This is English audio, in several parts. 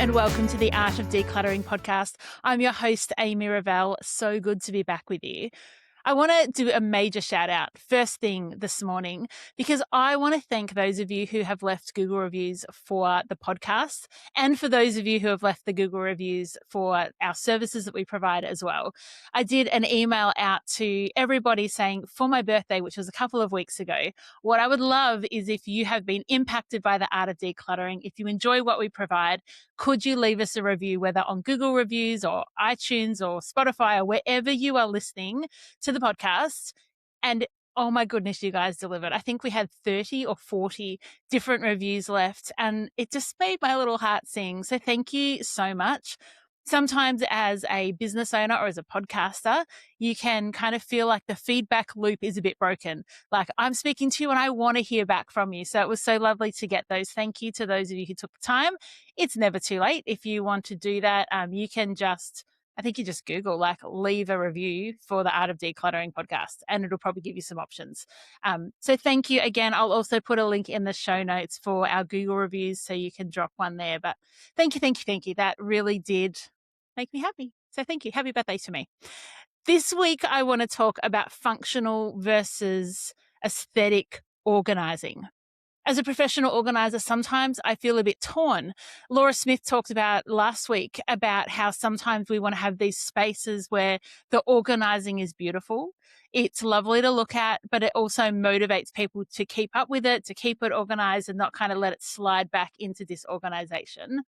and welcome to the Art of Decluttering podcast. I'm your host, Amy Revell. So good to be back with you. I want to do a major shout out first thing this morning because I want to thank those of you who have left Google reviews for the podcast and for those of you who have left the Google reviews for our services that we provide as well. I did an email out to everybody saying for my birthday, which was a couple of weeks ago, what I would love is if you have been impacted by the art of decluttering, if you enjoy what we provide, could you leave us a review, whether on Google reviews or iTunes or Spotify or wherever you are listening to the podcast. And oh my goodness, you guys delivered. I think we had 30 or 40 different reviews left, and it just made my little heart sing. So thank you so much. Sometimes as a business owner or as a podcaster, you can kind of feel like the feedback loop is a bit broken. Like I'm speaking to you and I want to hear back from you. So it was so lovely to get those. Thank you to those of you who took the time. It's never too late. If you want to do that, you can just Google, like, leave a review for the Art of Decluttering podcast, and it'll probably give you some options. So thank you again. I'll also put a link in the show notes for our Google reviews so you can drop one there. But thank you. That really did make me happy. So thank you. Happy birthday to me. This week, I want to talk about functional versus aesthetic organizing. As a professional organizer, sometimes I feel a bit torn. Laura Smith talked about last week about how sometimes we want to have these spaces where the organizing is beautiful. It's lovely to look at, but it also motivates people to keep up with it, to keep it organized and not kind of let it slide back into disorganization.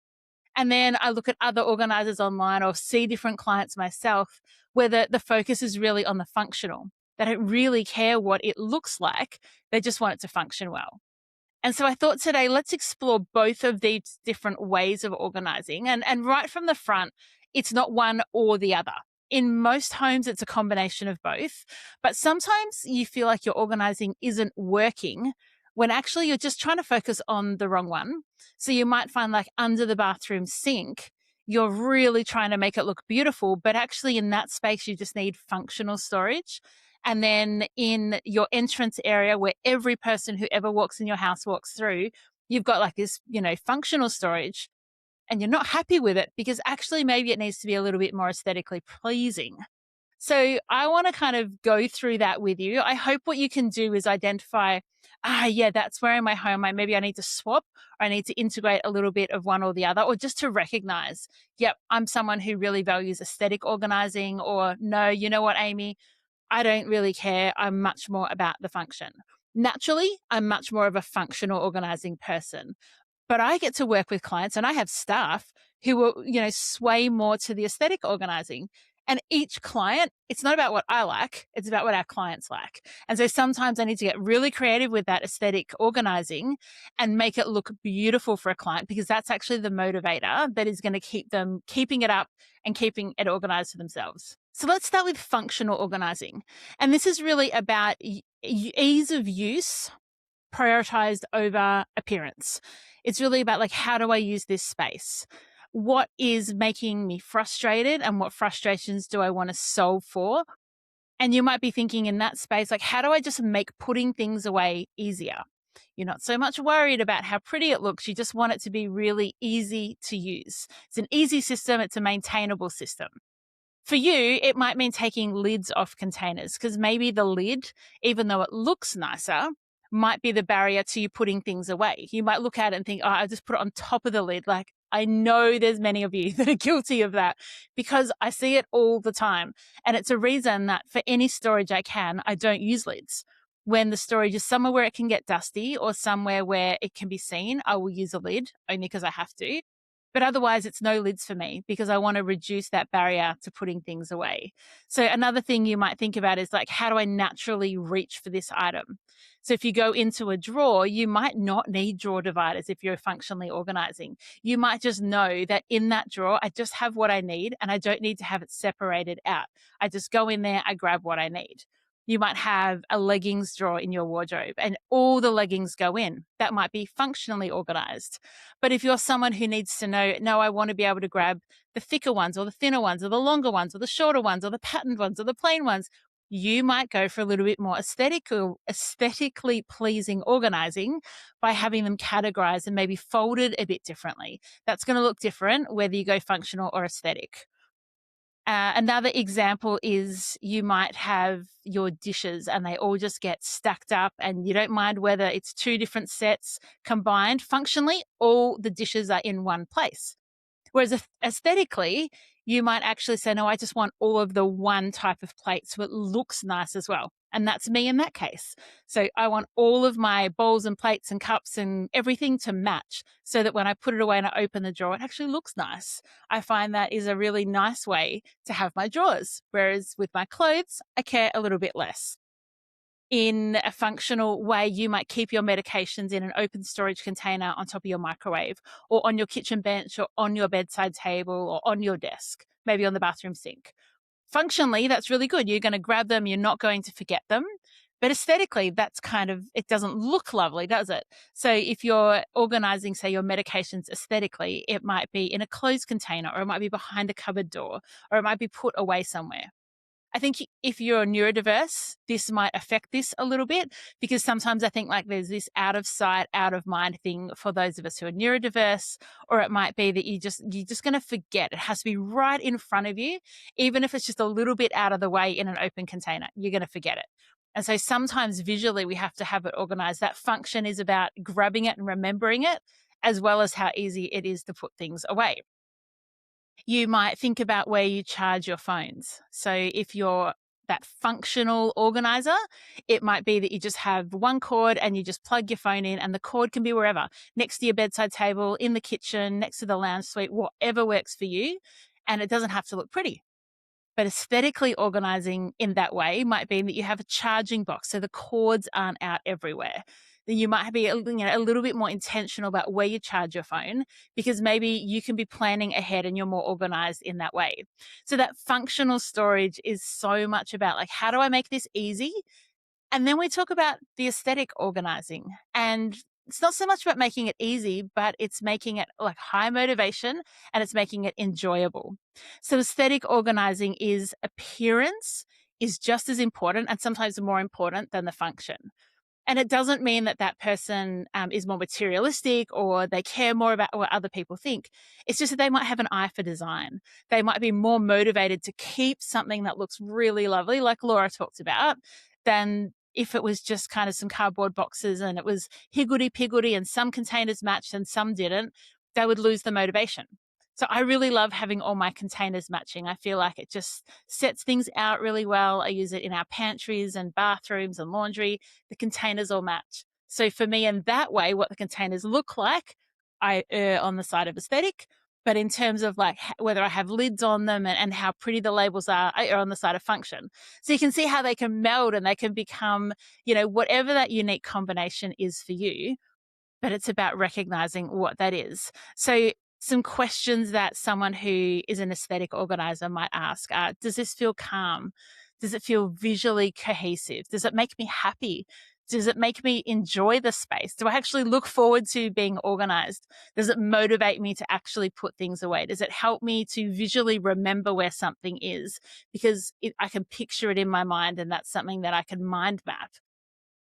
And then I look at other organizers online or see different clients myself where the focus is really on the functional. They don't really care what it looks like. They just want it to function well. And so I thought today, let's explore both of these different ways of organizing. And right from the front, it's not one or the other. In most homes, it's a combination of both. But sometimes you feel like your organizing isn't working when actually you're just trying to focus on the wrong one. So you might find, like, under the bathroom sink, you're really trying to make it look beautiful, but actually in that space, you just need functional storage. And then in your entrance area where every person who ever walks in your house walks through, you've got like this, functional storage, and you're not happy with it because actually maybe it needs to be a little bit more aesthetically pleasing. So I want to kind of go through that with you. I hope what you can do is identify, that's where in my home, maybe I need to swap, or I need to integrate a little bit of one or the other, or just to recognize, I'm someone who really values aesthetic organizing, or no, you know what, Amy, I don't really care. I'm much more about the function. Naturally, I'm much more of a functional organizing person, but I get to work with clients and I have staff who will, sway more to the aesthetic organizing. And each client, it's not about what I like, it's about what our clients like. And so sometimes I need to get really creative with that aesthetic organizing and make it look beautiful for a client, because that's actually the motivator that is going to keep them keeping it up and keeping it organized for themselves. So let's start with functional organizing. And this is really about ease of use prioritized over appearance. It's really about, like, how do I use this space? What is making me frustrated and what frustrations do I want to solve for? And you might be thinking in that space, like, how do I just make putting things away easier? You're not so much worried about how pretty it looks. You just want it to be really easy to use. It's an easy system. It's a maintainable system. For you, it might mean taking lids off containers, because maybe the lid, even though it looks nicer, might be the barrier to you putting things away. You might look at it and think, I just put it on top of the lid. Like, I know there's many of you that are guilty of that, because I see it all the time. And it's a reason that for any storage I don't use lids. When the storage is somewhere where it can get dusty or somewhere where it can be seen, I will use a lid only because I have to. But otherwise, it's no lids for me, because I want to reduce that barrier to putting things away. So another thing you might think about is, like, how do I naturally reach for this item? So if you go into a drawer, you might not need drawer dividers if you're functionally organizing. You might just know that in that drawer, I just have what I need and I don't need to have it separated out. I just go in there, I grab what I need. You might have a leggings drawer in your wardrobe and all the leggings go in. That might be functionally organized. But if you're someone who needs to know, no, I want to be able to grab the thicker ones or the thinner ones or the longer ones or the shorter ones or the patterned ones or the plain ones, you might go for a little bit more aesthetically pleasing organizing by having them categorized and maybe folded a bit differently. That's going to look different whether you go functional or aesthetic. Another example is you might have your dishes and they all just get stacked up, and you don't mind whether it's two different sets combined. Functionally, all the dishes are in one place. Whereas aesthetically, you might actually say, no, I just want all of the one type of plate so it looks nice as well. And that's me in that case. So I want all of my bowls and plates and cups and everything to match so that when I put it away and I open the drawer, it actually looks nice. I find that is a really nice way to have my drawers. Whereas with my clothes, I care a little bit less. In a functional way, you might keep your medications in an open storage container on top of your microwave or on your kitchen bench or on your bedside table or on your desk, maybe on the bathroom sink. Functionally, that's really good. You're going to grab them, you're not going to forget them. But aesthetically, that's kind of, it doesn't look lovely, does it? So if you're organizing, say, your medications aesthetically, it might be in a closed container, or it might be behind a cupboard door, or it might be put away somewhere. I think if you're neurodiverse, this might affect this a little bit, because sometimes I think like there's this out of sight, out of mind thing for those of us who are neurodiverse, or it might be that you're just going to forget. It has to be right in front of you, even if it's just a little bit out of the way in an open container, you're going to forget it. And so sometimes visually we have to have it organized. That function is about grabbing it and remembering it, as well as how easy it is to put things away. You might think about where you charge your phones. So if you're that functional organizer, it might be that you just have one cord and you just plug your phone in, and the cord can be wherever, next to your bedside table, in the kitchen, next to the lounge suite, whatever works for you. And it doesn't have to look pretty. But aesthetically organizing in that way might be that you have a charging box so the cords aren't out everywhere. Then you might be a little bit more intentional about where you charge your phone, because maybe you can be planning ahead and you're more organized in that way. So that functional storage is so much about like, how do I make this easy? And then we talk about the aesthetic organizing. And it's not so much about making it easy, but it's making it like high motivation and it's making it enjoyable. So aesthetic organizing is appearance is just as important and sometimes more important than the function. And it doesn't mean that that person is more materialistic or they care more about what other people think. It's just that they might have an eye for design. They might be more motivated to keep something that looks really lovely, like Laura talked about, than if it was just kind of some cardboard boxes and it was higgledy-piggledy and some containers matched and some didn't. They would lose the motivation. So I really love having all my containers matching. I feel like it just sets things out really well. I use it in our pantries and bathrooms and laundry. The containers all match. So for me, in that way, what the containers look like, I err on the side of aesthetic. But in terms of like whether I have lids on them and how pretty the labels are, I err on the side of function. So you can see how they can meld and they can become, whatever that unique combination is for you. But it's about recognizing what that is. So some questions that someone who is an aesthetic organizer might ask are, does this feel calm? Does it feel visually cohesive? Does it make me happy? Does it make me enjoy the space? Do I actually look forward to being organized? Does it motivate me to actually put things away? Does it help me to visually remember where something is? Because I can picture it in my mind, and that's something that I can mind map.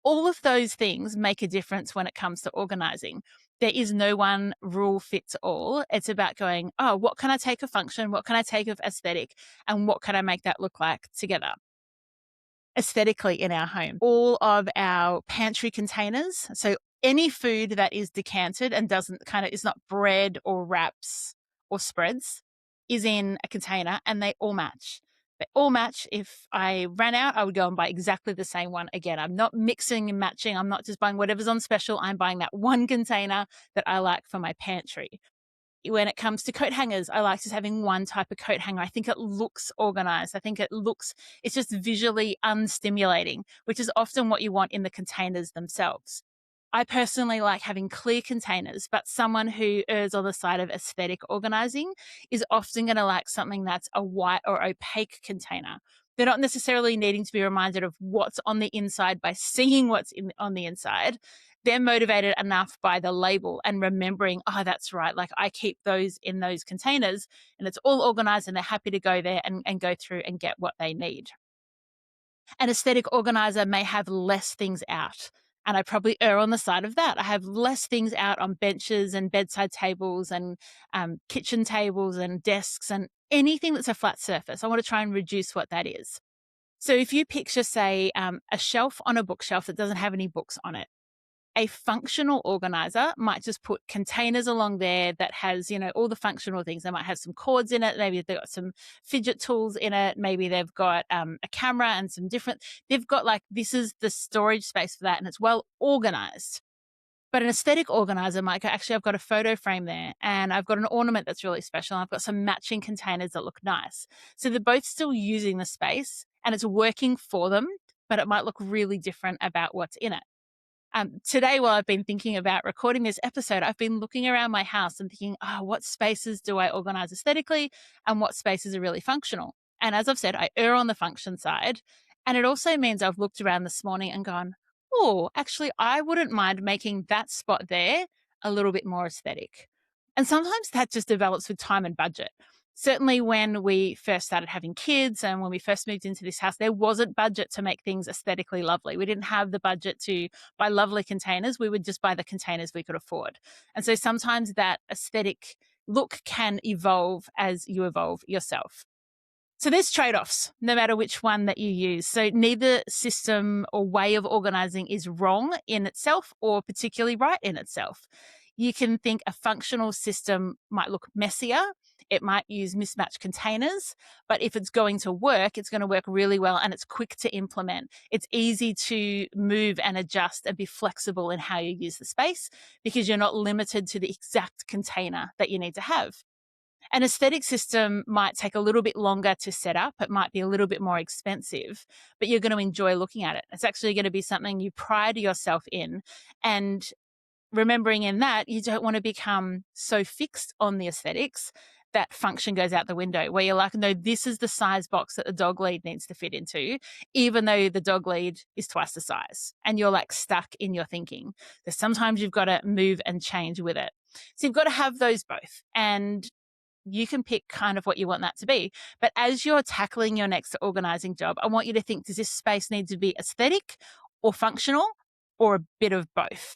All of those things make a difference when it comes to organizing. There is no one rule fits all. It's about going, oh, what can I take of function? What can I take of aesthetic? And what can I make that look like together? Aesthetically in our home, all of our pantry containers, so any food that is decanted and is not bread or wraps or spreads, is in a container and they all match. They all match. If I ran out, I would go and buy exactly the same one again. I'm not mixing and matching. I'm not just buying whatever's on special. I'm buying that one container that I like for my pantry. When it comes to coat hangers, I like just having one type of coat hanger. I think it looks organized. It's just visually unstimulating, which is often what you want in the containers themselves. I personally like having clear containers, but someone who errs on the side of aesthetic organizing is often going to like something that's a white or opaque container. They're not necessarily needing to be reminded of what's on the inside by seeing what's on the inside. They're motivated enough by the label and remembering, oh, that's right. Like I keep those in those containers and it's all organized and they're happy to go there and go through and get what they need. An aesthetic organizer may have less things out. And I probably err on the side of that. I have less things out on benches and bedside tables and kitchen tables and desks and anything that's a flat surface. I want to try and reduce what that is. So if you picture, say, a shelf on a bookshelf that doesn't have any books on it, a functional organizer might just put containers along there that has, all the functional things. They might have some cords in it. Maybe they've got some fidget tools in it. Maybe they've got a camera and they've got this is the storage space for that, and it's well organized. But an aesthetic organizer might go, actually, I've got a photo frame there and I've got an ornament that's really special. And I've got some matching containers that look nice. So they're both still using the space and it's working for them, but it might look really different about what's in it. Today, while I've been thinking about recording this episode, I've been looking around my house and thinking, what spaces do I organize aesthetically and what spaces are really functional? And as I've said, I err on the function side. And it also means I've looked around this morning and gone, oh, actually, I wouldn't mind making that spot there a little bit more aesthetic. And sometimes that just develops with time and budget. Certainly when we first started having kids and when we first moved into this house, there wasn't budget to make things aesthetically lovely. We didn't have the budget to buy lovely containers. We would just buy the containers we could afford. And so sometimes that aesthetic look can evolve as you evolve yourself. So there's trade-offs, no matter which one that you use. So neither system or way of organizing is wrong in itself or particularly right in itself. You can think a functional system might look messier. It might use mismatched containers, but if it's going to work, it's going to work really well and it's quick to implement. It's easy to move and adjust and be flexible in how you use the space because you're not limited to the exact container that you need to have. An aesthetic system might take a little bit longer to set up. It might be a little bit more expensive, but you're going to enjoy looking at it. It's actually going to be something you pride yourself in. And remembering in that, you don't want to become so fixed on the aesthetics that function goes out the window, where you're like, no, this is the size box that the dog lead needs to fit into, even though the dog lead is twice the size. And you're stuck in your thinking. So sometimes you've got to move and change with it. So you've got to have those both. And you can pick kind of what you want that to be. But as you're tackling your next organizing job, I want you to think, does this space need to be aesthetic or functional or a bit of both?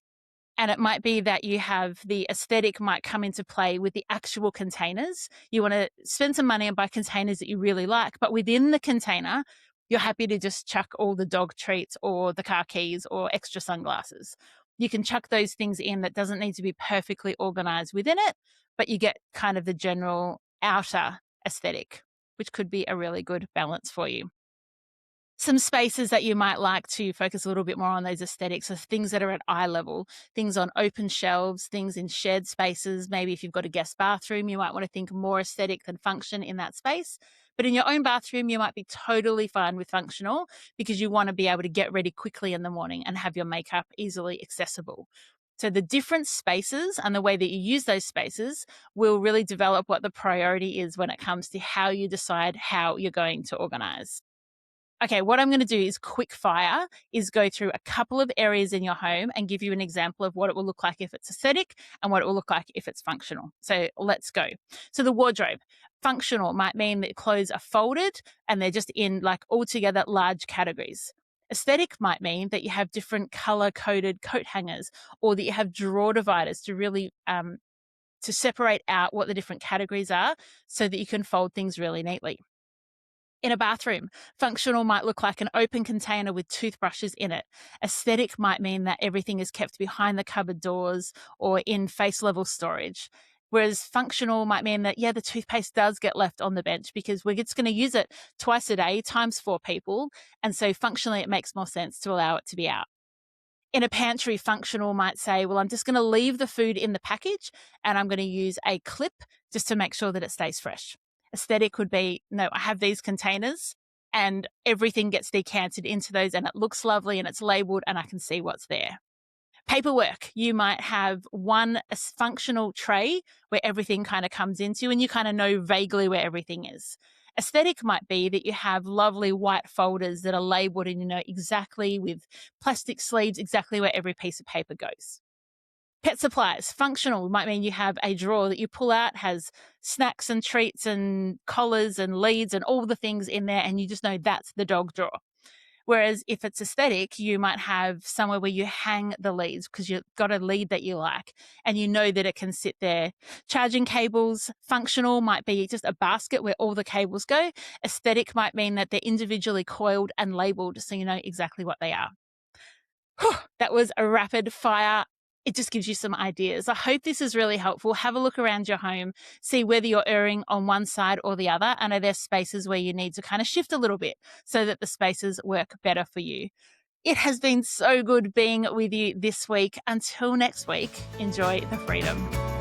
And it might be that you have the aesthetic might come into play with the actual containers. You want to spend some money and buy containers that you really like, but within the container, you're happy to just chuck all the dog treats or the car keys or extra sunglasses. You can chuck those things in that doesn't need to be perfectly organized within it, but you get kind of the general outer aesthetic, which could be a really good balance for you. Some spaces that you might like to focus a little bit more on those aesthetics are things that are at eye level, things on open shelves, things in shared spaces. Maybe if you've got a guest bathroom, you might want to think more aesthetic than function in that space. But in your own bathroom, you might be totally fine with functional because you want to be able to get ready quickly in the morning and have your makeup easily accessible. So the different spaces and the way that you use those spaces will really develop what the priority is when it comes to how you decide how you're going to organize. Okay, what I'm going to do is quick fire, is go through a couple of areas in your home and give you an example of what it will look like if it's aesthetic and what it will look like if it's functional. So let's go. So the wardrobe. Functional might mean that clothes are folded and they're just in altogether large categories. Aesthetic might mean that you have different color-coded coat hangers or that you have drawer dividers to really to separate out what the different categories are so that you can fold things really neatly. In a bathroom, functional might look like an open container with toothbrushes in it. Aesthetic might mean that everything is kept behind the cupboard doors or in face level storage. Whereas functional might mean that, the toothpaste does get left on the bench because we're just going to use it twice a day times 4 people. And so functionally, it makes more sense to allow it to be out. In a pantry, functional might say, well, I'm just going to leave the food in the package and I'm going to use a clip just to make sure that it stays fresh. Aesthetic would be, no, I have these containers and everything gets decanted into those and it looks lovely and it's labeled and I can see what's there. Paperwork, you might have one functional tray where everything kind of comes into and you kind of know vaguely where everything is. Aesthetic might be that you have lovely white folders that are labeled and you know exactly with plastic sleeves exactly where every piece of paper goes. Pet supplies, functional might mean you have a drawer that you pull out, has snacks and treats and collars and leads and all the things in there, and you just know that's the dog drawer. Whereas if it's aesthetic, you might have somewhere where you hang the leads because you've got a lead that you like and you know that it can sit there. Charging cables, functional might be just a basket where all the cables go. Aesthetic might mean that they're individually coiled and labeled so you know exactly what they are. That was a rapid fire. It just gives you some ideas. I hope this is really helpful. Have a look around your home, see whether you're erring on one side or the other. And are there spaces where you need to kind of shift a little bit so that the spaces work better for you? It has been so good being with you this week. Until next week, enjoy the freedom.